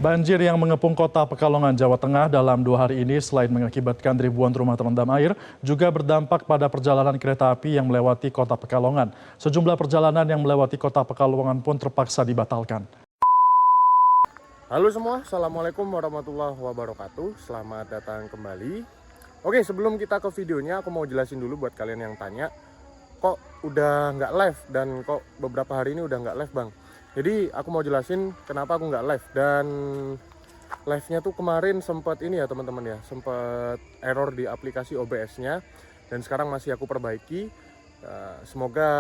Banjir yang mengepung kota Pekalongan, Jawa Tengah dalam 2 hari ini selain mengakibatkan ribuan rumah terendam air, juga berdampak pada perjalanan kereta api yang melewati kota Pekalongan. Sejumlah perjalanan yang melewati kota Pekalongan pun terpaksa dibatalkan. Halo semua, Assalamualaikum warahmatullahi wabarakatuh. Selamat datang kembali. Oke, sebelum kita ke videonya, aku mau jelasin dulu buat kalian yang tanya, kok udah nggak live dan kok beberapa hari ini udah nggak live bang. Jadi aku mau jelasin kenapa aku nggak live, dan live-nya tuh kemarin sempat ini ya teman-teman ya, sempat error di aplikasi OBS-nya, dan sekarang masih aku perbaiki. Semoga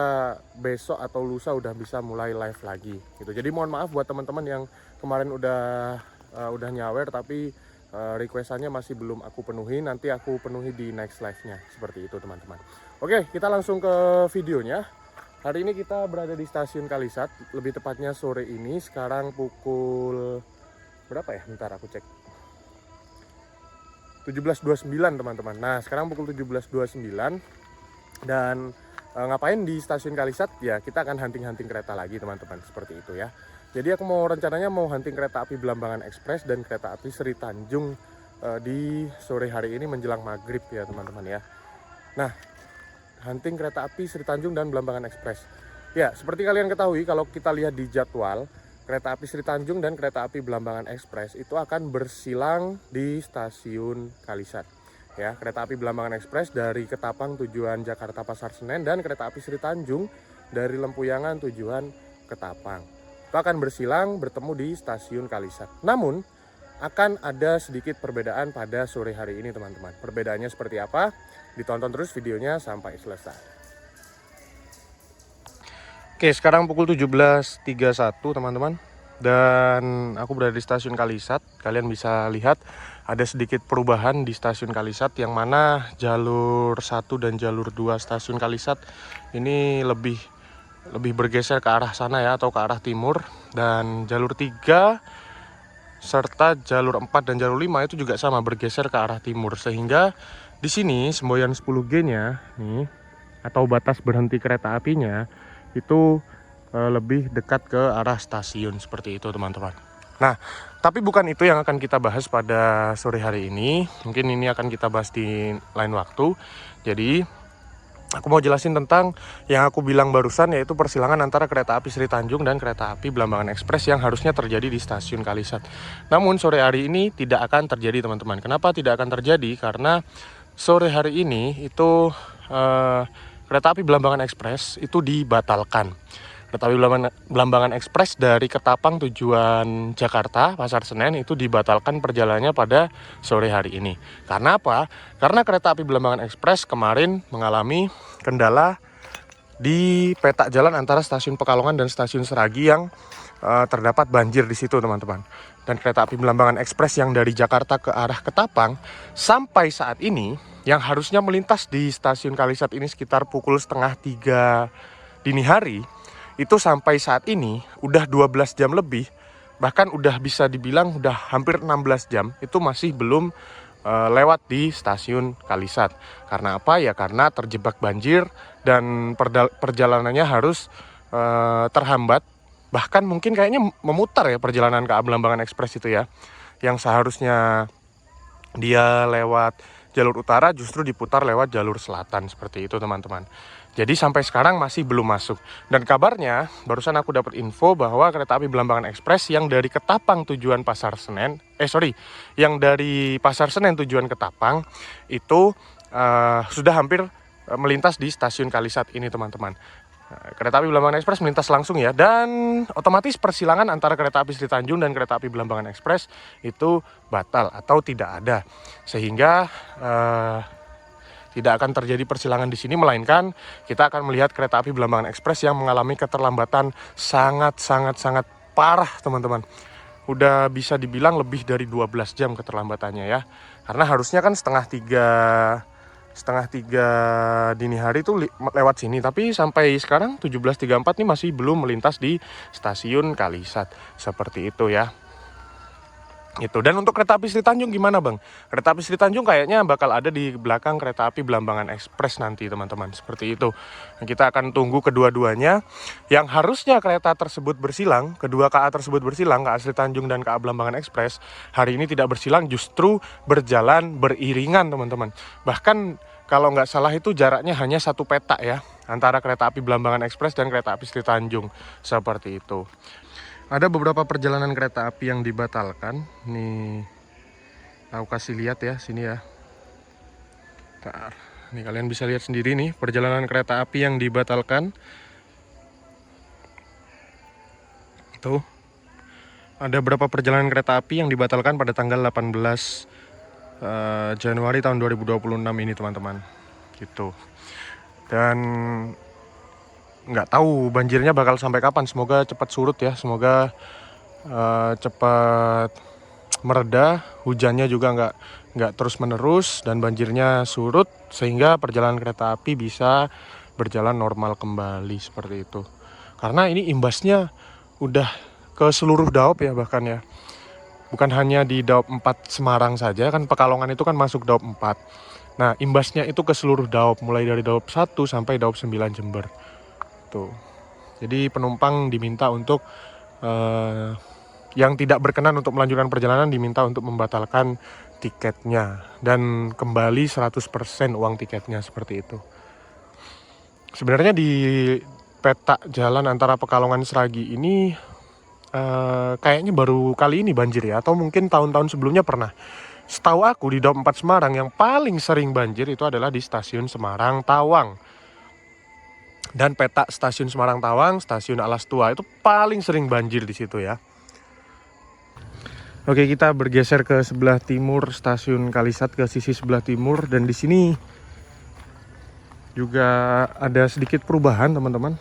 besok atau lusa udah bisa mulai live lagi gitu. Jadi mohon maaf buat teman-teman yang kemarin udah nyawer tapi requestannya masih belum aku penuhi. Nanti aku penuhi di next live-nya, seperti itu teman-teman. Oke, kita langsung ke videonya. Hari ini kita berada di stasiun Kalisat, lebih tepatnya sore ini. Sekarang pukul berapa ya? Bentar aku cek. 17.29 teman-teman. Nah, sekarang pukul 17.29 dan ngapain di stasiun Kalisat? Ya, kita akan hunting-hunting kereta lagi teman-teman, seperti itu ya. Jadi aku rencananya mau hunting kereta api Belambangan Express dan kereta api Sri Tanjung di sore hari ini menjelang maghrib ya teman-teman ya. Nah, hunting kereta api Sri Tanjung dan Belambangan Express. Ya, seperti kalian ketahui, kalau kita lihat di jadwal, kereta api Sri Tanjung dan kereta api Belambangan Express itu akan bersilang di stasiun Kalisat. Ya, kereta api Belambangan Express dari Ketapang tujuan Jakarta Pasar Senen dan kereta api Sri Tanjung dari Lempuyangan tujuan Ketapang. Itu akan bersilang bertemu di stasiun Kalisat. Namun, akan ada sedikit perbedaan pada sore hari ini teman-teman. Perbedaannya seperti apa? Ditonton terus videonya sampai selesai. Oke, sekarang pukul 17.31 teman-teman. Dan aku berada di stasiun Kalisat. Kalian bisa lihat ada sedikit perubahan di stasiun Kalisat, yang mana jalur 1 dan jalur 2 stasiun Kalisat ini lebih bergeser ke arah sana ya, atau ke arah timur. Dan jalur 3 serta jalur 4 dan jalur 5 itu juga sama, bergeser ke arah timur. Sehingga di sini semboyan 10G-nya nih, atau batas berhenti kereta apinya itu lebih dekat ke arah stasiun, seperti itu teman-teman. Nah, tapi bukan itu yang akan kita bahas pada sore hari ini. Mungkin ini akan kita bahas di lain waktu. Jadi aku mau jelasin tentang yang aku bilang barusan, yaitu persilangan antara kereta api Sri Tanjung dan kereta api Belambangan Express yang harusnya terjadi di stasiun Kalisat. Namun sore hari ini tidak akan terjadi teman-teman. Kenapa tidak akan terjadi? Karena sore hari ini itu kereta api Belambangan Express itu dibatalkan. Kereta api Belambangan Express dari Ketapang tujuan Jakarta Pasar Senen itu dibatalkan perjalanannya pada sore hari ini. Karena apa? Karena kereta api Belambangan Express kemarin mengalami kendala di peta jalan antara stasiun Pekalongan dan stasiun Seragi yang terdapat banjir di situ teman-teman. Dan kereta api Belambangan Express yang dari Jakarta ke arah Ketapang sampai saat ini yang harusnya melintas di stasiun Kalisat ini sekitar pukul 2:30 dini hari, itu sampai saat ini udah 12 jam lebih, bahkan udah bisa dibilang udah hampir 16 jam itu masih belum lewat di stasiun Kalisat. Karena apa ya? Karena terjebak banjir dan perjalanannya harus terhambat. Bahkan mungkin kayaknya memutar ya perjalanan ke Belambangan Express itu ya, yang seharusnya dia lewat jalur utara justru diputar lewat jalur selatan, seperti itu teman-teman. Jadi sampai sekarang masih belum masuk. Dan kabarnya barusan aku dapat info bahwa kereta api Belambangan Express yang dari Ketapang tujuan Pasar Senen, yang dari Pasar Senen tujuan Ketapang itu sudah hampir melintas di stasiun Kalisat ini teman-teman. Kereta api Belambangan Express melintas langsung ya, dan otomatis persilangan antara kereta api Sri Tanjung dan kereta api Belambangan Express itu batal atau tidak ada, sehingga tidak akan terjadi persilangan di sini, melainkan kita akan melihat kereta api Belambangan Express yang mengalami keterlambatan sangat parah teman-teman. Udah bisa dibilang lebih dari 12 jam keterlambatannya ya, karena harusnya kan setengah tiga dini hari itu lewat sini, tapi sampai sekarang 17.34 nih masih belum melintas di stasiun Kalisat, seperti itu ya. Itu. Dan untuk kereta api Sri Tanjung gimana Bang? Kereta api Sri Tanjung kayaknya bakal ada di belakang kereta api Belambangan Express nanti teman-teman. Seperti itu. Nah, kita akan tunggu kedua-duanya. Yang harusnya kereta tersebut bersilang, kedua KA tersebut bersilang, KA Sri Tanjung dan KA Belambangan Express, hari ini tidak bersilang, justru berjalan beriringan teman-teman. Bahkan kalau nggak salah itu jaraknya hanya 1 petak ya, antara kereta api Belambangan Express dan kereta api Sri Tanjung. Seperti itu. Ada beberapa perjalanan kereta api yang dibatalkan. Nih, aku kasih lihat ya sini ya. Bentar. Nih kalian bisa lihat sendiri nih perjalanan kereta api yang dibatalkan. Tuh. Ada beberapa perjalanan kereta api yang dibatalkan pada tanggal 18 Januari tahun 2026 ini teman-teman. Gitu. Dan nggak tahu banjirnya bakal sampai kapan. Semoga cepat surut ya, semoga cepat mereda, hujannya juga nggak terus menerus dan banjirnya surut sehingga perjalanan kereta api bisa berjalan normal kembali seperti itu. Karena ini imbasnya udah ke seluruh Daop ya, bahkan ya, bukan hanya di Daop 4 Semarang saja, kan Pekalongan itu kan masuk Daop 4. Nah imbasnya itu ke seluruh Daop, mulai dari Daop 1 sampai Daop 9 Jember. Jadi penumpang diminta untuk yang tidak berkenan untuk melanjutkan perjalanan diminta untuk membatalkan tiketnya dan kembali 100% uang tiketnya seperti itu. Sebenarnya di peta jalan antara Pekalongan Sragi ini kayaknya baru kali ini banjir ya, atau mungkin tahun-tahun sebelumnya pernah. Setahu aku di Daop 4 Semarang yang paling sering banjir itu adalah di stasiun Semarang Tawang. Dan peta stasiun Semarang Tawang, stasiun Alas Tua itu paling sering banjir di situ ya. Oke, kita bergeser ke sebelah timur stasiun Kalisat, ke sisi sebelah timur, dan di sini juga ada sedikit perubahan teman-teman.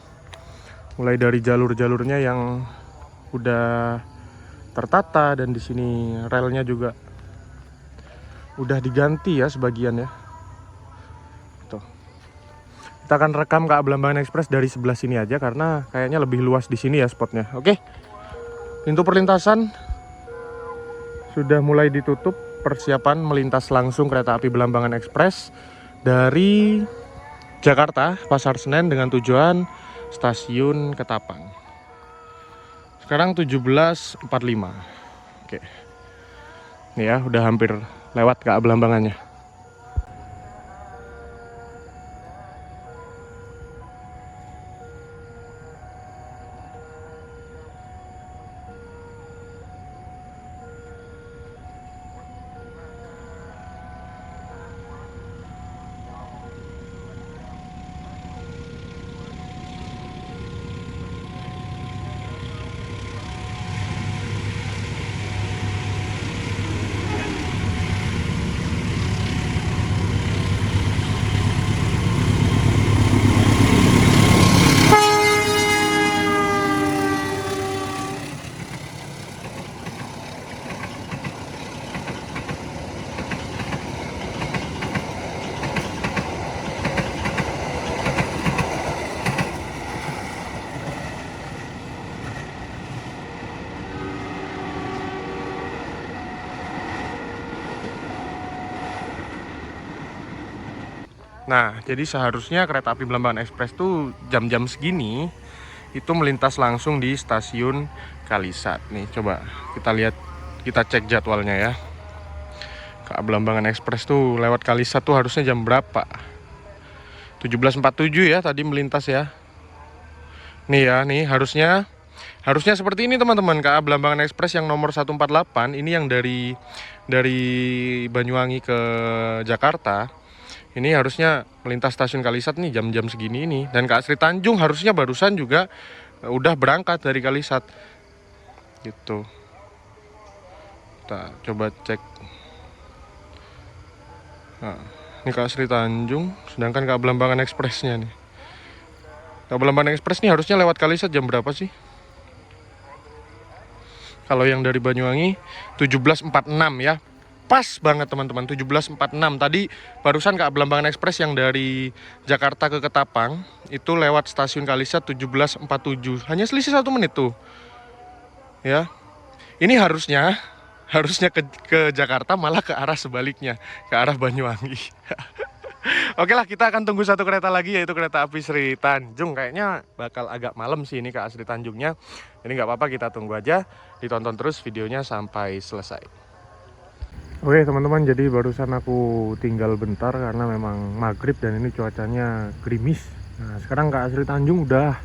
Mulai dari jalur-jalurnya yang udah tertata dan di sini relnya juga udah diganti ya sebagian ya. Kita akan rekam KA Belambangan Express dari sebelah sini aja karena kayaknya lebih luas di sini ya spotnya. Oke. Pintu perlintasan sudah mulai ditutup, persiapan melintas langsung kereta api Belambangan Express dari Jakarta, Pasar Senen dengan tujuan stasiun Ketapang. Sekarang 17.45. Oke. Nih ya, udah hampir lewat KA Belambangannya. Nah, jadi seharusnya kereta api Belambangan Express tuh jam-jam segini itu melintas langsung di stasiun Kalisat. Nih, coba kita lihat, kita cek jadwalnya ya. KA Belambangan Express tuh lewat Kalisat tuh harusnya jam berapa? 17.47 ya tadi melintas ya. Nih ya, nih harusnya seperti ini teman-teman. KA Belambangan Express yang nomor 148 ini yang dari Banyuwangi ke Jakarta. Ini harusnya melintas stasiun Kalisat nih jam-jam segini ini. Dan KA Sri Tanjung harusnya barusan juga udah berangkat dari Kalisat. Gitu. Kita coba cek. Nah, ini KA Sri Tanjung, sedangkan KA Belambangan Express-nya nih. KA Belambangan Express nih harusnya lewat Kalisat jam berapa sih? Kalau yang dari Banyuwangi 17.46 ya. Pas banget teman-teman, 17.46. Tadi barusan KA Belambangan Express yang dari Jakarta ke Ketapang itu lewat stasiun Kalisat 17.47. Hanya selisih 1 menit tuh. Ya. Ini harusnya harusnya ke Jakarta, malah ke arah sebaliknya, ke arah Banyuwangi. Oke lah, kita akan tunggu satu kereta lagi, yaitu kereta api Sri Tanjung. Kayaknya bakal agak malam sih ini ke Sri Tanjungnya. Jadi nggak apa-apa, kita tunggu aja, ditonton terus videonya sampai selesai. Oke teman-teman, jadi barusan aku tinggal bentar karena memang maghrib dan ini cuacanya gerimis. Nah sekarang Kak Sri Tanjung udah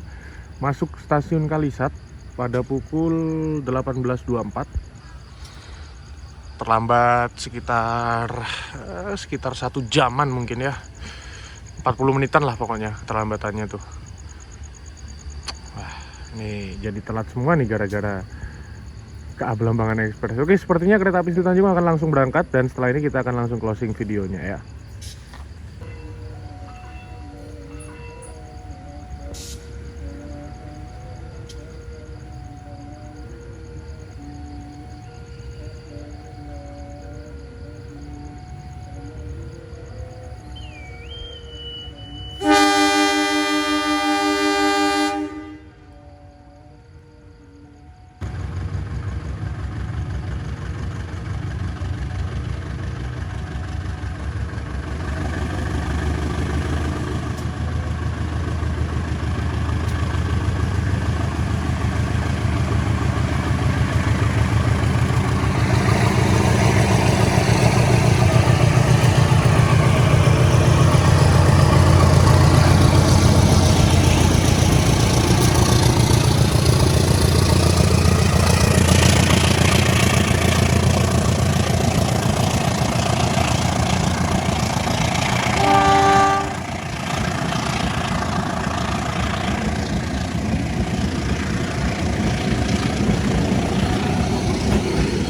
masuk stasiun Kalisat pada pukul 18.24. Terlambat sekitar 1 jaman mungkin ya, 40 menitan lah pokoknya terlambatannya tuh. Wah ini jadi telat semua nih gara-gara KA Belambangan Express. Oke, sepertinya kereta api Sri Tanjung akan langsung berangkat dan setelah ini kita akan langsung closing videonya ya.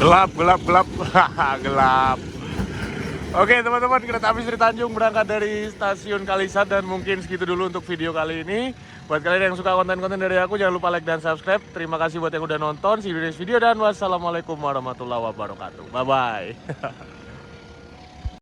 Gelap. Gelap. Oke teman-teman, kereta api Sri Tanjung berangkat dari stasiun Kalisat dan mungkin segitu dulu untuk video kali ini. Buat kalian yang suka konten-konten dari aku, jangan lupa like dan subscribe. Terima kasih buat yang udah nonton. See you di next video dan wassalamualaikum warahmatullahi wabarakatuh. Bye-bye.